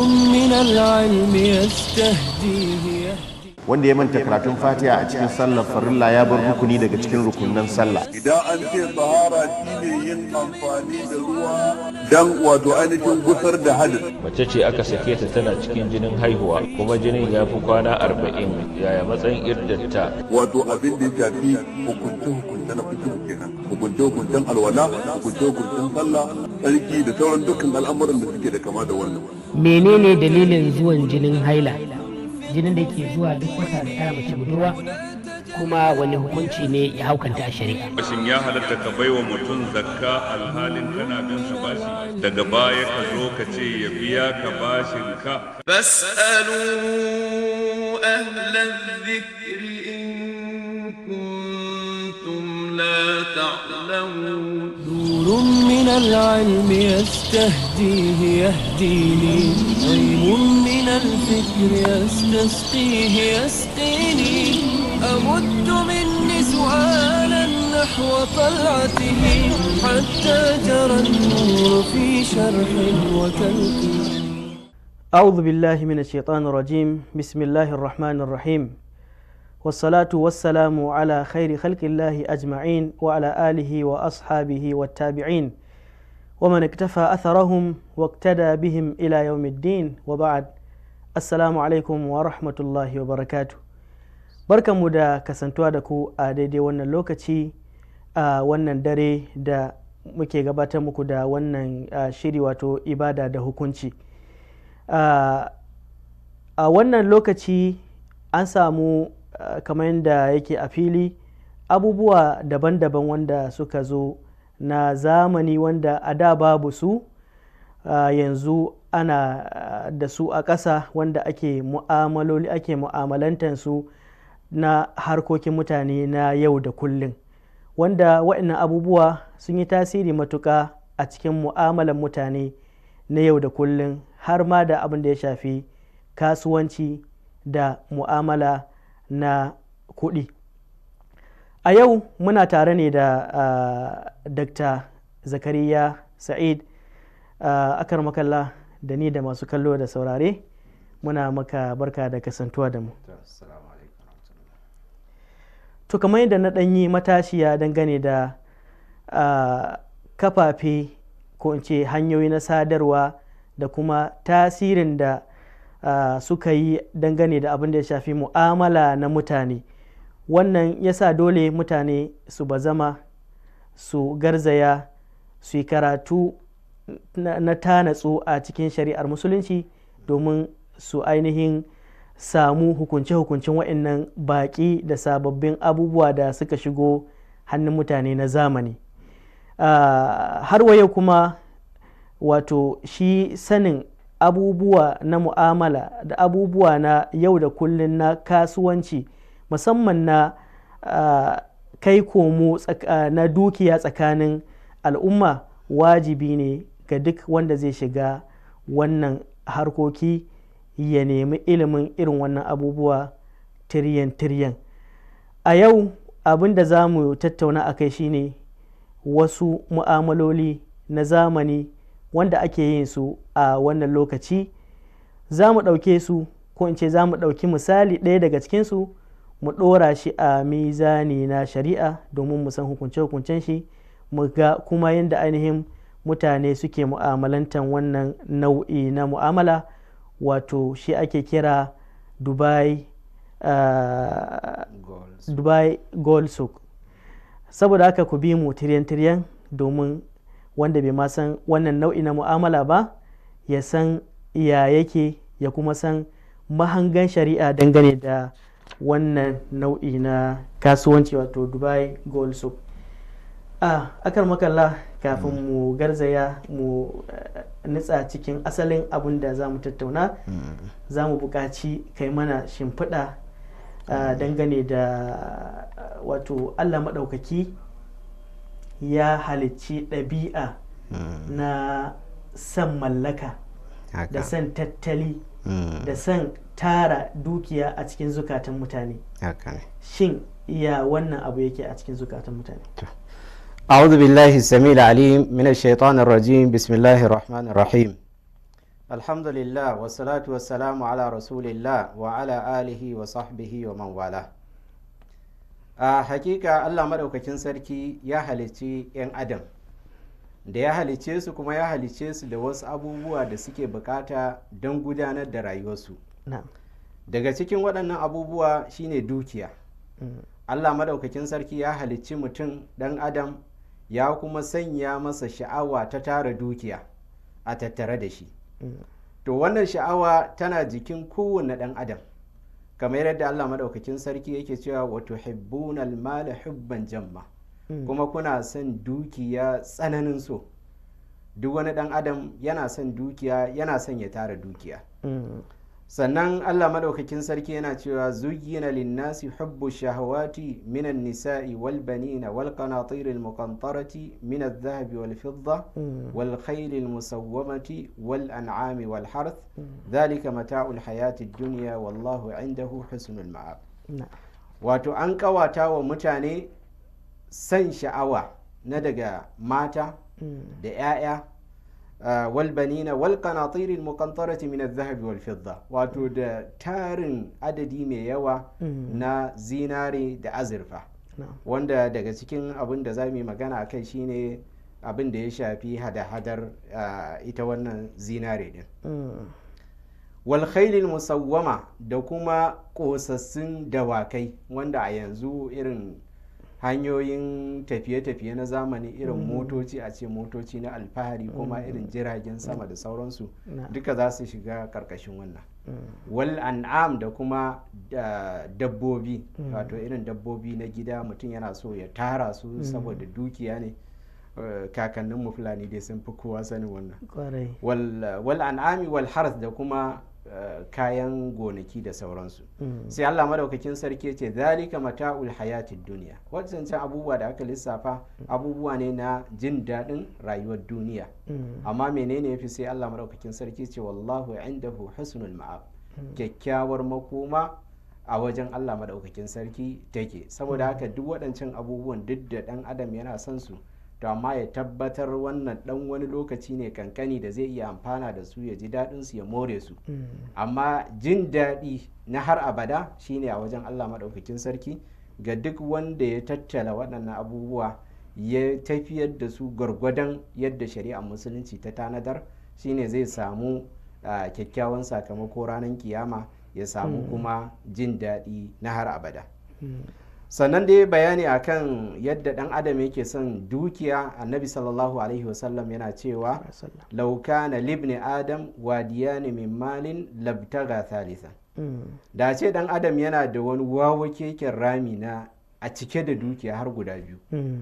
من العلم يستهديه wanda ya manta karatun fatiha a cikin sallar farilla ya bar rukuni daga cikin rukunan sallah. Idan an ce tsahara shine yin amfani da ruwa dan wato ainihin gusar da hadis. Mace ce aka sake ta tana cikin jinin haihuwa kuma jinin ya fi kwana 40, yaya matsayin iddarta? Wato abin da ya shafi hukunce na fikihu kenan, hukuncen alwala, hukuncen sallah, tsarki da sauran dukkan al'amuran da suke da kama da wannan. Menene dalilin zuwan jinin haila? Jinin da ke zuwa duk wata da ya mace budurwa, kuma wani hukunci ne ya haukanta a shari'a? Shin ya halatta ka baiwa mutum zakka alhalin kana bin sa bashi, daga baya ka zo ka ce ya biya ka bashin ka? Fas'alu ahla dhikri in kuntum la ta'lamun. Nurun min al-'ilm yastahdihi yahdini, ilmun min al-fikr yastasqihi yasqini. أمد مني سؤالا نحو طلعته حتى جرى النور في شرح وتلقين. أعوذ بالله من الشيطان الرجيم. بسم الله الرحمن الرحيم، والصلاة والسلام على خير خلق الله أجمعين وعلى آله وأصحابه والتابعين ومن اكتفى أثرهم واقتدى بهم إلى يوم الدين، وبعد. السلام عليكم ورحمة الله وبركاته. Barkanmu da kasantuwa da ku a daidai wannan lokaci, a wannan dare da muke gabatar muku da wannan shiri, wato ibada da hukunci. A wannan lokaci an samu kamar yadda yake a fili abubuwa daban-daban wanda suka zo na zamani wanda a da babu su, yanzu ana da su a ƙasa, wanda ake mu'amalantansu na harkokin mutane na yau da kullum, wanda waɗannan abubuwa sun yi tasiri matuƙa a cikin mu'amalan mutane na yau da kullum, har ma da abin da ya shafi kasuwanci da mu'amala na kuɗi. A yau muna tare ne da Dr. Zakariyya Sa'id. Akar makalla da ni da masu kallo da saurare muna maka barka da kasantuwa da mu. To kamar yadda na ɗanyi matashiya dangane da kafafe ko in ce hanyoyi na sadarwa da kuma tasirin da suka yi dangane da abin da ya shafi mu'amala na mutane, wannan ya sa dole mutane su bazama, su garzaya, su yi karatu na tanatsu a cikin shari'ar musulunci domin su ainihin samu hukunce-hukuncen waɗannan baƙi da sababbin abubuwa da suka shigo hannun mutane na zamani. Har waye kuma wato shi sanin abubuwa na mu'amala da abubuwa na yau da kullun na kasuwanci, musamman na kai komo na dukiya tsakanin al'umma, wajibi ne ga duk wanda zai shiga wannan harkoki ya nemi ilimin irin wannan abubuwa tiryan. A yau abin da za mu tattauna a kai shine wasu mu'amaloli na zamani wanda ake yin su a wannan lokaci. Za mu ɗauke su, ko in ce za mu ɗauki misali ɗaya daga cikinsu mu ɗora shi a mizani na shari'a domin mu san hukunce-hukuncen shi, mu ga kuma yadda ainihin mutane suke mu'amalantan wannan nau'i na mu'amala, wato shi ake kira Dubai Gold SUUQ. Saboda haka ku bi mu tiryan domin wanda bai ma san wannan nau'i na mu'amala ba ya san ya yake, ya kuma san mahangan shari'a dangane da wannan nau'i na kasuwanci, wato Dubai Gold SUUQ. Akar makalla, kafin mu garzaya mu nitsa cikin asalin abin da za mu tattauna, za mu buƙaci kai mana shimfiɗa dangane da wato Allah maɗaukaki ya halicci ɗabi'a na san mallaka da san tattali da san tara dukiya a cikin zukatan mutane. Shin ya wannan abu yake a cikin zukatan mutane? أعوذ بالله السميع العليم من الشيطان الرجيم. بسم الله الرحمن الرحيم. Alhamdulillah wassalatu wassalamu ala rasulillah wa ala alihi wa sahbihi wa man wala. A hakika Allah madaukakin sarki ya halicci 'yan adam, da ya halicce su kuma ya halicce su da wasu abubuwa da suke bukata don gudanar da rayuwarsu. Daga cikin waɗannan abubuwa shine dukiya. Allah madaukakin sarki ya halicci mutum ɗan adam, ya kuma sanya masa sha'awa ta tara dukiya a tattare da shi. To wannan sha'awa tana jikin kowane ɗan adam, kamar yadda Allah madaukakin sarki yake cewa wa tuhibbunal mala hubban jamma, kuma kuna son dukiya tsananin so. Duk wani ɗan adam yana son dukiya, yana son ya tara dukiya. Sannan Allah madaukakin sarki yana cewa zuyyina linnasi hubbu shahawati minan nisa'i wal banina wal qanatiril muqantarati min adh-dhahabi wal fidda wal khaylil musawwamati wal an'ami wal harth dhalika mata'ul hayatid dunya wallahu 'indahu husnul ma'ab. Wato an kawata wa mutane san sha'awa na daga mata da 'ya'ya, walbanina walqanatiril muqantarati min adh-dhahabi wal fidda, wato da tarin adadi mai yawa na zinare da azurfa, wanda daga cikin abin da za mu yi magana a kai shine abin da ya shafi hada-hadar ita wannan zinare din. Wal khailil musawwama, da kuma kosassun dawakai, wanda a yanzu irin hanyoyin tafiye-tafiye na zamani irin motoci, a ce motoci na alfahari kuma irin jiragen sama da sauransu, duka za su shiga karkashin wannan. Wal an'am, da kuma dabbobi, wato irin dabbobi na gida, mutum yana so ya tara su saboda dukiya ne. Kakanninmu fulani dai sun fi kowa sanin wannan. Wal an'ami wal harth, da kuma kayan gonaki da sauransu. Sai Allah madaukakin sarki ce zalika mata'ul hayatid duniya, wadancan abubuwa da aka lissafa abubuwa ne na jin daɗin rayuwar duniya, amma menene yafi? Sai Allah madaukakin sarki ce wallahu indahu husnul ma'ab, kyakkyawar makoma a wajen Allah madaukakin sarki take. Saboda haka duk waɗancan abubuwan duk da ɗan adam yana son su, to amma ya tabbatar wannan dan wani lokaci ne kankani da zai iya amfana da su, ya ji daɗin su, ya more su. Amma jin daɗi na har abada shine a wajen Allah maɗaukakin sarki ga duk wanda ya tattala waɗannan abubuwa ya tafiyar da su gwargwadon yadda shari'ar musulunci ta tanadar, shine zai samu kyakkyawan sakamako ranar kiyama, ya samu kuma jin daɗi na har abada. Sannan dai bayani akan yadda dan adam yake son dukiya, annabi sallallahu alaihi wasallam yana cewa law kana libni adam wadiyani min malin labtaga thalithan. Da ce dan adam yana da wani wawo keken rami na a cike da dukiya har guda biyu,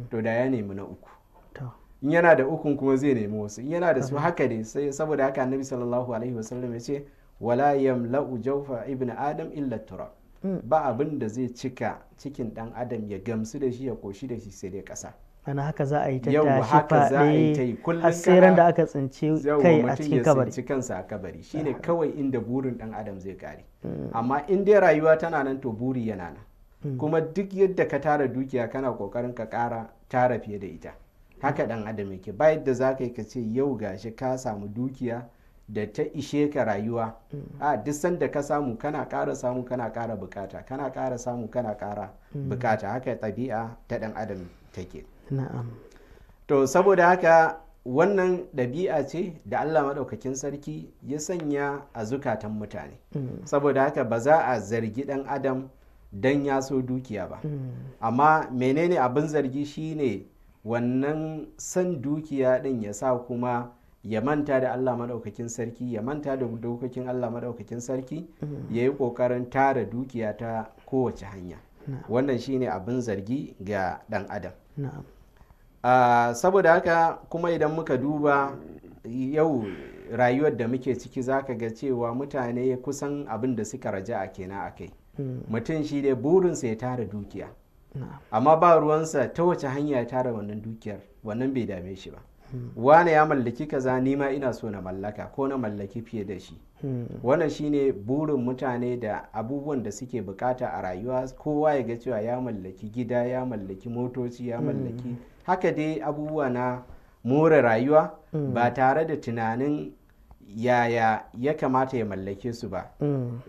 to da ya nemi na uku. In yana da ukun kuma zai nemi wasu, in yana da su haka dai. Sai saboda haka annabi sallallahu alaihi wasallam ya ce wala yamla'u jawfa ibn adam illa turab, ba abin da zai cika cikin dan adam ya gamsu da shi ya koshi da shi sai dai kasa. Ana haka za a yi ta yau haka za a yi ta yi kullum, har sai ran da aka tsinci kai a cikin kabari. Tsinci kansa a kabari shine kawai inda burin dan adam zai kare. Amma in dai rayuwa tana nan, to buri yana nan. Kuma duk yadda ka tara dukiya kana kokarin ka kara tara fiye da ita. Haka dan adam yake, ba yadda za ka yi ka ce yau gashi ka samu dukiya da ta ishe ka rayuwa. A duk sanda ka samu kana ƙara samu, kana ƙara bukata, kana ƙara samu, kana ƙara bukata. Haka tabi'a ta ɗan adam take. Na'am. To saboda haka wannan ɗabi'a ce da Allah maɗaukakin sarki ya sanya a zukatan mutane. Saboda haka ba za a zargi ɗan adam dan ya so dukiya ba. Amma menene abin zargi shine wannan san dukiya ɗin ya sa kuma ya manta da Allah maɗaukakin sarki, ya manta da dokokin Allah maɗaukakin sarki, ya yi ƙoƙarin tara dukiya ta kowace hanya. Wannan shine abin zargi ga ɗan adam. Saboda haka kuma idan muka duba yau rayuwar da muke ciki, zaka ga cewa mutane kusan abin da suka raja a kenan a kai. Mutum shi dai burinsa ya tara dukiya, amma ba ruwansa ta wace hanya ya tara wannan dukiyar, wannan bai dame shi ba. Wane ya mallaki kaza, ni ma ina so na mallaka ko na mallaki fiye da shi. Wannan shine burin mutane da abubuwan da suke bukata a rayuwa. Kowa ya ga cewa ya mallaki gida, ya mallaki motoci, ya mallaki haka dai abubuwa na more rayuwa, ba tare da tunanin yaya ya kamata ya mallake su ba.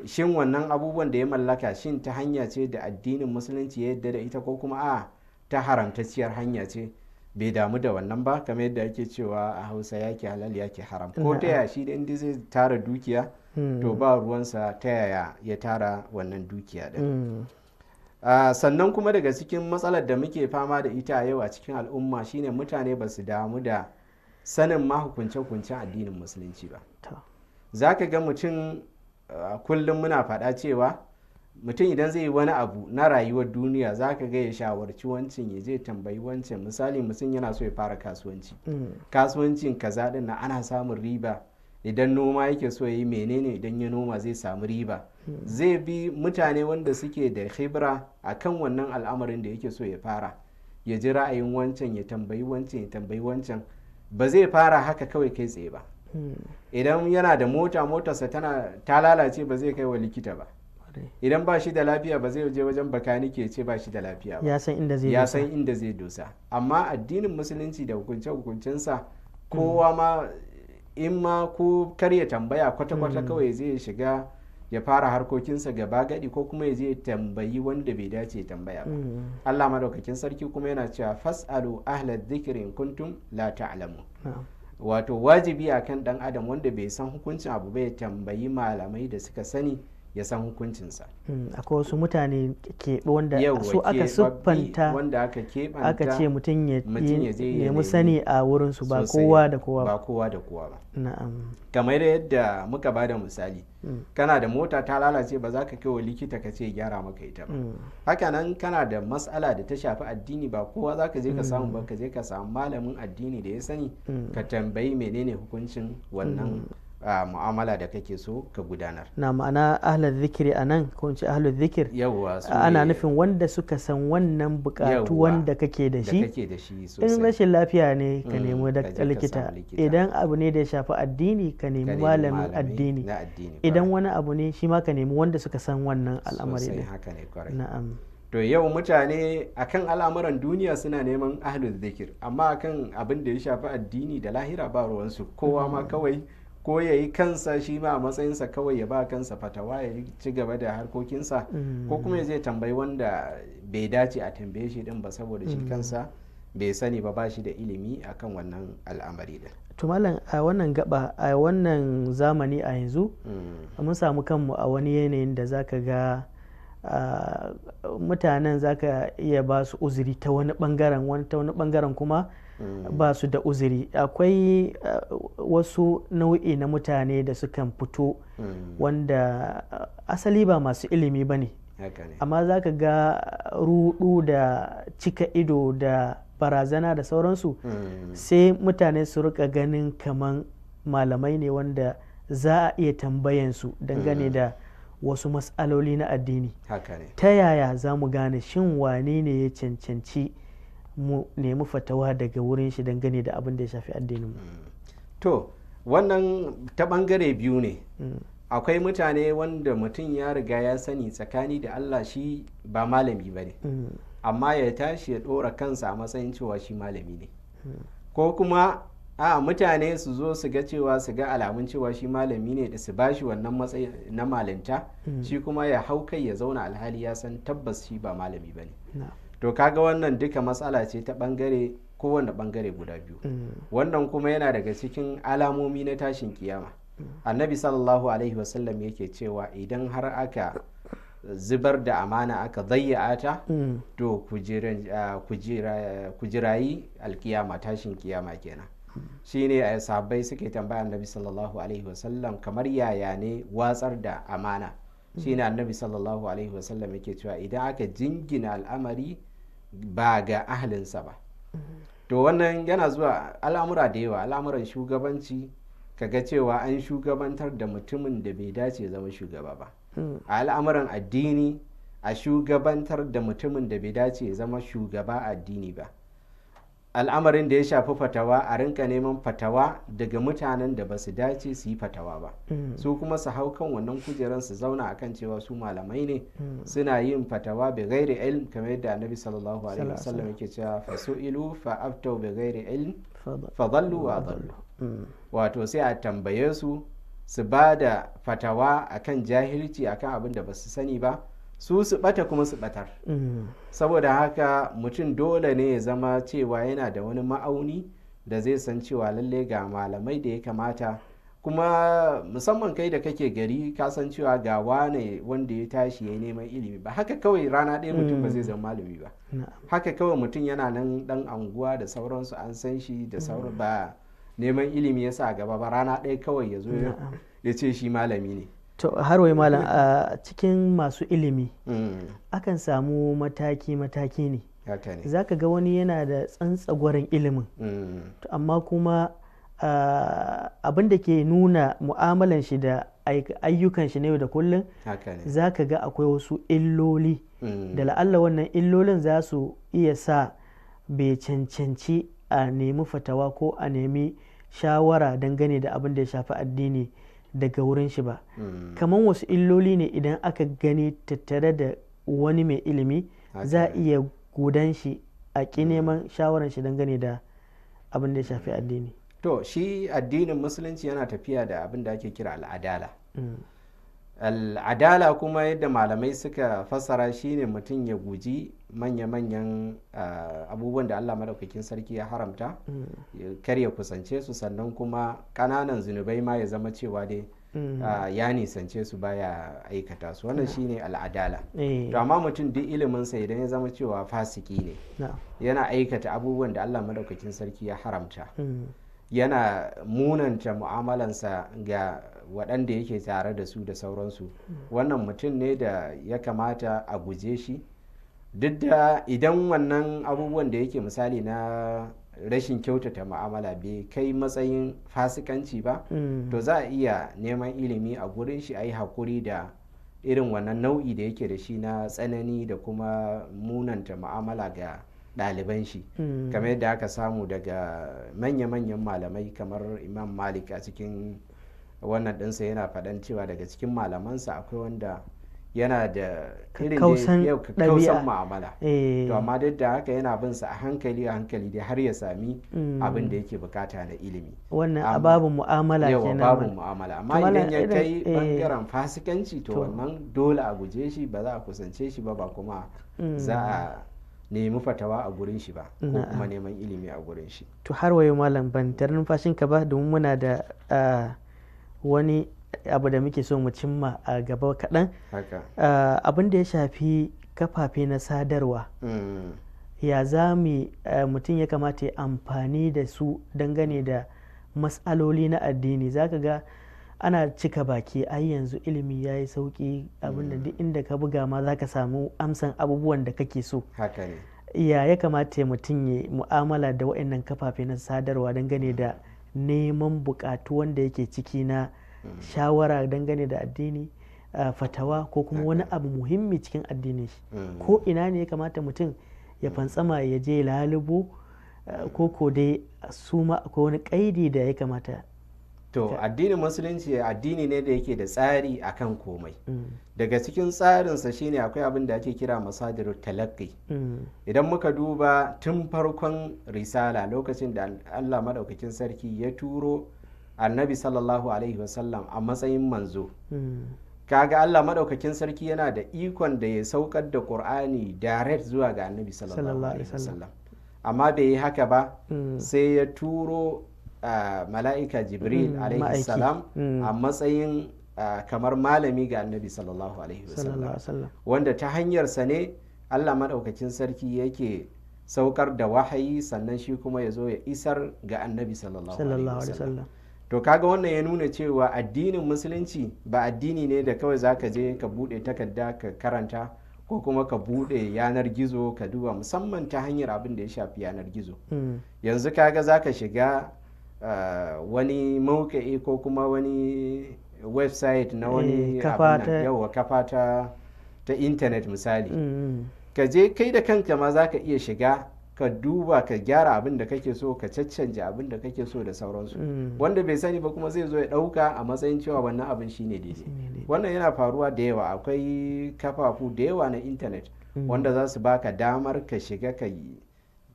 Shin wannan abubuwan da ya mallaka shin ta hanya ce da addinin musulunci ya yadda da ita ko kuma a ta haramtacciyar hanya ce, bai damu da wannan ba, kamar yadda ake cewa a Hausa yake halal yake haram. Ko ta yaya shi da inda zai tara dukiya to ba ruwansa ta yaya ya tara wannan dukiya din. Sannan kuma daga cikin matsalar da muke fama da ita a yau a cikin al'umma shine mutane ba su damu da sanin ma hukunce-hukuncen addinin musulunci ba. Za ka ga mutum kullum muna faɗa cewa mutum idan zai yi wani abu na rayuwar duniya za ka ga ya shawarci wancan, ya je tambayi wancan. Misali mutum yana so ya fara kasuwanci, kasuwancin kaza din na ana samun riba, idan noma yake so ya yi menene idan ya noma zai samu riba. Zai bi mutane wanda suke da khibra akan wannan al'amarin da yake so ya fara, ya ji ra'ayin wancan, ya tambayi wancan, ya tambayi wancan. Ba zai fara haka kawai kai tsaye ba. Idan yana da motarsa ta lalace ba zai kai wa likita ba. Idan ba shi da lafiya ba zai je wajen bakanike ce ba shi da lafiya ba, ya san inda zai dosa. Amma addinin musulunci da hukunce-hukuncensa kowa ma in ma ko kar ya tambaya kwata-kwata kawai zai shiga ya fara harkokinsa gaba gadi, ko kuma ya je tambayi wanda bai dace ya tambaya ba. Allah madaukakin sarki kuma yana cewa fas'alu ahla dhikri in kuntum la ta'lamu. Wato wajibi akan dan adam wanda bai san hukuncin abu bai tambayi malamai da suka sani ya san hukuncinsa. Akwai wasu mutane keɓe wanda su aka siffanta, wanda aka keɓanta, aka ce mutum ya nemi sani a wurinsu, ba sosai, kowa da kowa ba kowa da kowa ba. Na'am. Kamar yadda muka bada misali, kana da mota ta lalace ba za ka kai wa likita ka ce gyara maka ita ba. Haka nan kana da matsala da ta shafi addini, ba kowa za ka je ka samu ba, ka je ka samu malamin addini da ya sani ka tambayi menene hukuncin wannan mu'amala da kake so ka gudanar. Na ma'ana ahlul zikiri a nan, ko in ce ahlul zikir, ana nufin wanda suka san wannan bukatu wanda kake da shi. In rashin lafiya ne ka nemi da likita, idan abu ne da ya shafi addini ka nemi malamin addini, idan wani abu ne shi ma ka nemi wanda suka san wannan al'amari ne. Na'am. To yau mutane akan al'amuran duniya suna neman ahlul zikir, amma akan abin da ya shafi addini da lahira ba ruwansu. Kowa ma kawai ko ya yi kansa shi ma a matsayinsa kawai ya ba kansa fatawa, ya ci gaba da harkokinsa, ko kuma ya zai tambayi wanda bai dace a tambaye shi din ba, saboda shi kansa bai sani ba shi da ilimi akan wannan al'amari din. To malam, a wannan gaba, a wannan zamani a yanzu mun samu kanmu a wani yanayin da zaka ga mutanen zaka iya ba su uzuri ta wani bangaren kuma ba su da uzuri. Akwai wasu nau'i na mutane da sukan fito wanda asali ba masu ilimi ba ne, amma za ka ga rudu da cika ido da barazana da sauransu, sai mutane su rika ganin kaman malamai ne wanda za a iya tambayansu dangane da wasu matsaloli na addini. Ta yaya za mu gane shin wane ne ya cancanci mu nemi fatawa daga wurin shi dangane da abin da ya shafi addinin mu? To wannan ta bangare biyu ne. Akwai mutane wanda mutum ya riga ya sani tsakani da Allah shi ba malami ba ne, amma ya tashi ya ɗora kansa a matsayin cewa shi malami ne. Ko kuma mutane su zo su ga cewa, su ga alamun cewa shi malami ne, da su bashi wannan matsayi na malinta, shi kuma ya hau kai ya zauna alhali ya san tabbas shi ba malami ba ne. To kaga wannan duka matsala ce ta bangare, kowane bangare guda biyu. Wannan kuma yana daga cikin alamomi na tashin kiyama. Annabi sallallahu alaihi wasallam yake cewa idan har aka zubar da amana, aka zayyata ta, to kujirayi alkiyama, tashin kiyama kenan. Shine sahabbai suke tambaya annabi sallallahu alaihi wasallam kamar yaya ne watsar da amana. Shine annabi sallallahu alaihi wasallam yake cewa idan aka jingina al'amari ba ga ahlinsa ba. To wannan yana zuwa al'amura da yawa, al'amuran shugabanci, kaga cewa an shugabantar da mutumin da bai dace zama shugaba ba. A al'amuran addini a shugabantar da mutumin da bai dace zama shugaba addini ba. Al'amarin da ya shafi fatawa, a rinka neman fatawa daga mutanen da ba su dace su yi fatawa ba, su kuma su hau kan wannan kujeran su zauna akan cewa su malamai ne, suna yin fatawa bi ghairi ilm, kamar yadda annabi sallallahu alaihi wasallam yake cewa fasu'ilu fa aftau bi ghairi ilm fa dhallu wa adallu. wato sai a tambaye su ba da fatawa akan jahilci akan abin da ba su sani ba, su bata kuma su batar. Saboda haka mutum dole ne ya zama cewa yana da wani ma'auni da zai san cewa lalle ga malamai da ya kamata, kuma musamman kai da kake gari ka san cewa ga wane wanda ya tashi ya neman ilimi. Ba haka kawai rana ɗaya mutum ba zai zama malami ba, haka kawai mutum yana nan dan anguwa da sauransu an san shi da sauran, ba neman ilimi ya sa gaba ba, rana ɗaya kawai ya zo ya ce shi malami ne. To har wai malam, a cikin masu ilimi akan samu mataki ne. Za ka ga wani yana da tsantsagwarin ilimin, amma kuma abin da ke nuna mu'amalan shi da ayyukan shi na yau da kullum, za ka ga akwai wasu illoli da la'alla wannan illolin za su iya sa bai cancanci a nemi fatawa ko a nemi shawara dangane da abin da ya shafi addini daga wurin shi ba. Kamar wasu illoli ne idan aka gani tattare da wani mai ilimi za a iya gudan shi a ƙi neman shawaran shi dangane da abin da ya shafi addini. To shi addinin musulunci yana tafiya da abin da ake kira al'adala. Al'adala kuma yadda malamai suka fassara shine mutum ya guji manya-manyan abubuwan da Allah madaukakin sarki ya haramta, kar ya kusance su, sannan kuma ƙananan zunubai ma ya zama cewa dai ya nisance su baya aikata su. Wannan shine al'adala. To amma mutum duk iliminsa idan ya zama cewa fasiki ne, yana aikata abubuwan da Allah madaukakin sarki ya haramta, yana munanta mu'amalansa ga waɗanda yake tare da su da sauransu, wannan mutum ne da ya kamata a guje shi. Duk da idan wannan abubuwan da yake misali na rashin kyautata mu'amala bai kai matsayin fasikanci ba, to za a iya neman ilimi a gurin shi, a yi haƙuri da irin wannan nau'i da yake da shi na tsanani da kuma munanta mu'amala ga ɗaliban shi, kamar yadda aka samu daga manya-manyan malamai kamar Imam Malik a cikin wannan ɗinsa yana faɗan cewa daga cikin malamansa akwai wanda yana da irin kausan mu'amala, to amma duk da haka yana bin sa a hankali dai har ya sami abin da yake bukata na ilimi. Wannan babu mu'amala kenan. Babu mu'amala, amma idan ya kai bangaren fasikanci to wannan dole a guje shi, ba za a kusance shi ba kuma za a nemi fatawa a gurin shi ba, ko kuma neman ilimi a gurin shi. To har wayo malam, ban tar numfashin ka ba, domin muna da wani abu da muke so mu cimma a gaba kaɗan. Abin da ya shafi kafafe na sadarwa, ya za mutum ya kamata ya amfani da su dangane da matsaloli na addini. Za ka ga ana cika baki, ai yanzu ilimi ya yi sauƙi, abinda duk inda ka buga ma za ka samu amsan abubuwan da kake so. Ya kamata mutum ya mu'amala da waɗannan kafafe na sadarwa dangane da neman buƙatu wanda yake ciki na shawara dangane da addini, fatawa ko kuma wani abu muhimmi cikin addinin shi, ko ina ne ya kamata mutum ya fantsama ya je lalubo, ko dai su ma akwai wani ƙaidi da ya kamata? To addinin musulunci addini ne da yake da tsari akan komai. Daga cikin tsarinsa shine akwai abin da ake kira masadirut talaqqi. Idan muka duba tun farkon risala, lokacin da Allah madaukakin sarki ya turo annabi sallallahu alaihi wasallam a matsayin manzo, kaga Allah madaukakin sarki yana da ikon da ya saukar da Qur'ani direct zuwa ga annabi sallallahu alaihi wasallam, amma bai yi haka ba, sai ya turo mala'ika Jibril alaihi salam a matsayin kamar malami ga annabi sallallahu alaihi wasallam, wanda ta hanyarsa ne Allah madaukakin sarki yake saukar da wahayi, sannan shi kuma ya zo ya isar ga annabi sallallahu alaihi wasallam. To kaga wannan ya nuna cewa addinin musulunci ba addini ne da kawai zaka je ka bude takarda ka karanta, ko kuma ka bude yanar gizo ka duba, musamman ta hanyar abin da ya shafi yanar gizo. Yanzu kaga zaka shiga wani mauka'i ko kuma wani website na wani kafa ta intanet misali, ka je kai da kanka ma zaka iya shiga ka duba, ka gyara abin da kake so, ka caccanja abin da kake so da sauransu. Wanda bai sani ba kuma zai zo ya dauka a matsayin cewa wannan abin shine daidai. Wannan yana faruwa da yawa, akwai kafafu da yawa na intanet wanda za su baka damar ka shiga ka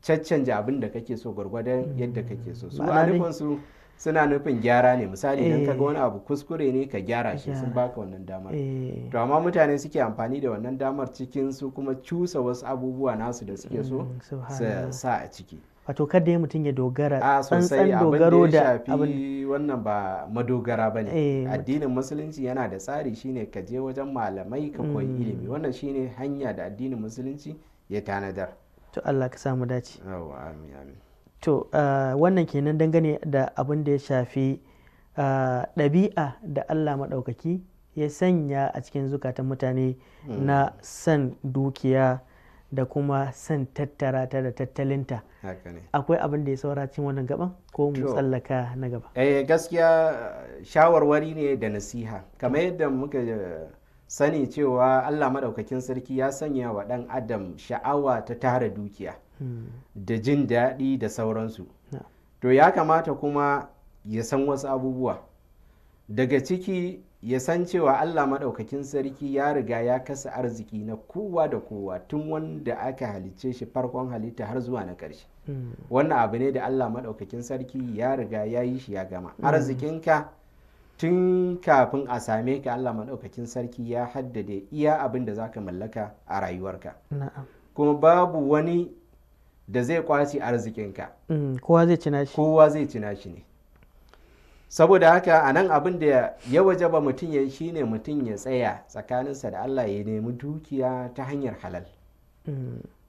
caccanja abin da kake so gwargwadon yadda kake so. Su a nufinsu suna nufin gyara ne. Misali idan ka ga wani abu kuskure ne ka gyara shi, sun baka wannan damar. To amma mutane suke amfani da wannan damar cikin su kuma cusa wasu abubuwa nasu da suke so su sa a ciki. Wato kada ya mutum ya dogara tsantsan dogaro da abin wannan ba madogara ba ne. Addinin musulunci yana da tsari, shine ka je wajen malamai ka koyi ilimi. Wannan shine hanya da addinin musulunci ya tanadar. To Allah ka samu dace. Amin amin. To wannan kenan dangane da abin da ya shafi ɗabi'a da Allah maɗaukaki ya sanya a cikin zukatan mutane na san dukiya da kuma san tattara ta da tattalinta. Akwai abin da ya saura cin wannan gaban ko mu tsallaka na gaba? Gaskiya shawarwari ne da nasiha, kamar yadda muka sani cewa Allah maɗaukakin sarki ya sanya wa ɗan adam sha'awa ta tara dukiya da jin daɗi da sauransu. To ya kamata kuma ya san wasu abubuwa, daga ciki ya san cewa Allah maɗaukakin sarki ya riga ya kasa arziki na kowa da kowa tun wanda aka halicce shi farkon halitta har zuwa na ƙarshe. Wannan abu ne da Allah maɗaukakin sarki ya riga ya yi shi ya gama. Arzikinka tun kafin a same ka Allah maɗaukakin sarki ya haddade iya abin da za ka mallaka a rayuwarka. Kuma babu wani da zai kwace arzikinka. Kowa zai cina shi. Kowa zai cina shi ne. Saboda haka a nan abin da ya wajaba mutum ya yi shine mutum ya tsaya tsakaninsa da Allah ya nemi dukiya ta hanyar halal.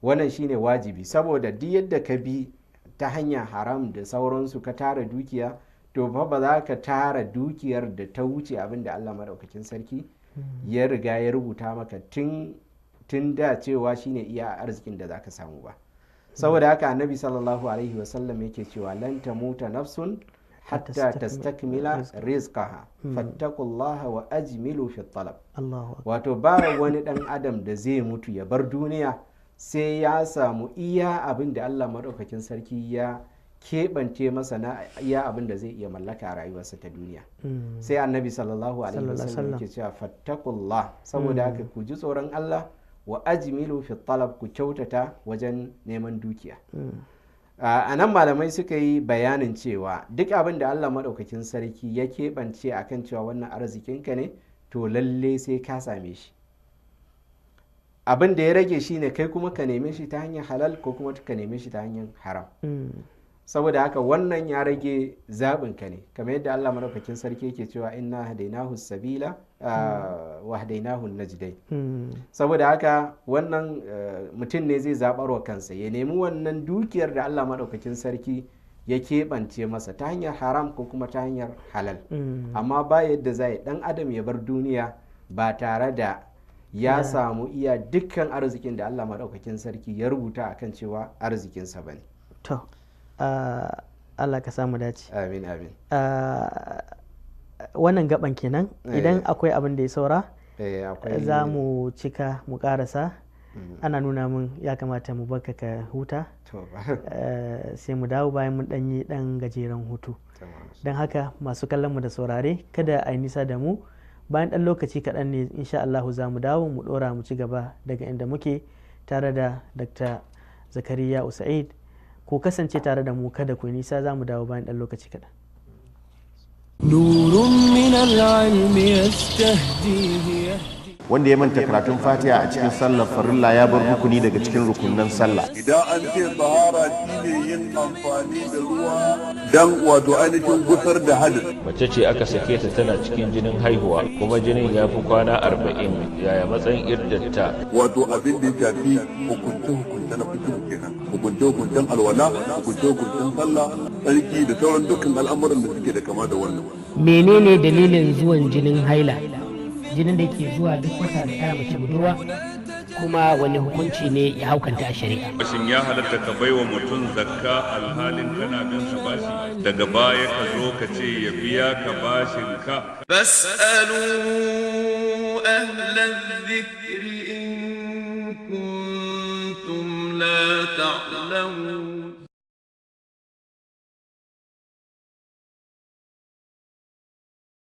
Wannan shine wajibi, saboda duk yadda ka bi ta hanyar haram da sauransu ka tara dukiya, to fa ba za ka tara dukiyar da ta wuce abin da Allah maɗaukakin sarki ya riga ya rubuta maka tun da cewa shine iya arzikin da za ka samu ba. Saboda haka annabi sallallahu alaihi wasallam yake cewa lan tamuta nafsun hatta tastakmila rizqaha fattaqullaha wa ajmilu fi talab. Wato ba wani dan adam da zai mutu ya bar duniya sai ya samu iya abin da Allah maɗaukakin sarki ya keɓance masa na iya abin da zai iya mallaka a rayuwarsa ta duniya. Sai annabi sallallahu alaihi wasallam yake cewa fattaqullah, saboda haka ku ji tsoron Allah wa ajmilu fi talab, ku kyautata wajen neman dukiya. A nan malamai suka yi bayanin cewa duk abin da Allah maɗaukakin sarki ya keɓance a kan cewa wannan arzikinka ne, to lalle sai ka same shi. Abin da ya rage shi ne kai kuma ka neme shi ta hanyar halal ko kuma ka neme shi ta hanyar haram. Saboda haka wannan ya rage zaɓinka ne, kamar yadda Allah maɗaukakin sarki yake cewa inna hadainahu sabila wa hadainahu najdai. Saboda haka wannan mutum ne zai zaɓar wa kansa ya nemi wannan dukiyar da Allah maɗaukakin sarki ya keɓance masa ta hanyar haram ko kuma ta hanyar halal. Amma ba yadda za ɗan adam ya bar duniya ba tare da ya samu iya dukkan arzikin da Allah maɗaukakin sarki ya rubuta akan cewa arzikinsa ba ne. Allah ka samu dace. Amin amin. Wannan gaban kenan idan akwai abin da ya saura za mu cika mu karasa. Ana nuna min ya kamata mu baka ka huta sai mu dawo bayan mun ɗanyi ɗan gajeren hutu. Don haka masu kallon mu da saurare kada a yi nisa da mu, bayan ɗan lokaci kaɗan ne insha Allah za mu dawo mu ɗora mu ci gaba daga inda muke tare da Dr. Zakariyya Usaid. Ku kasance tare da mu, kada ku nisa, za mu dawo bayan ɗan lokaci kaɗan. Wanda ya manta karatun Fatiha a cikin sallar farilla ya bar rukuni daga cikin rukunan sallah. Idan an ce tsahara shine yin amfani da ruwa dan wato ainihin gusar da hadis. Mace ce aka sake ta tana cikin jinin haihuwa kuma jinin ya fi kwana 40, yaya matsayin iddarta? Wato abin da ya shafi hukunce na fikihu kenan. Hukunce-hukuncen alwala, hukunce-hukuncen sallah, tsarki da sauran dukkan al'amuran da suke da kama da wannan. Menene dalilin zuwan jinin haila? Jinin da ke zuwa duk wata da ya mace budurwa, kuma wani hukunci ne ya haukanta a shari'a? Shin ya halatta ka baiwa mutum zakka alhalin kana bin sa bashi, daga baya ka zo ka ce ya biya ka bashin ka? Fas'alu ahlan dhikri in kuntum la ta'lamun.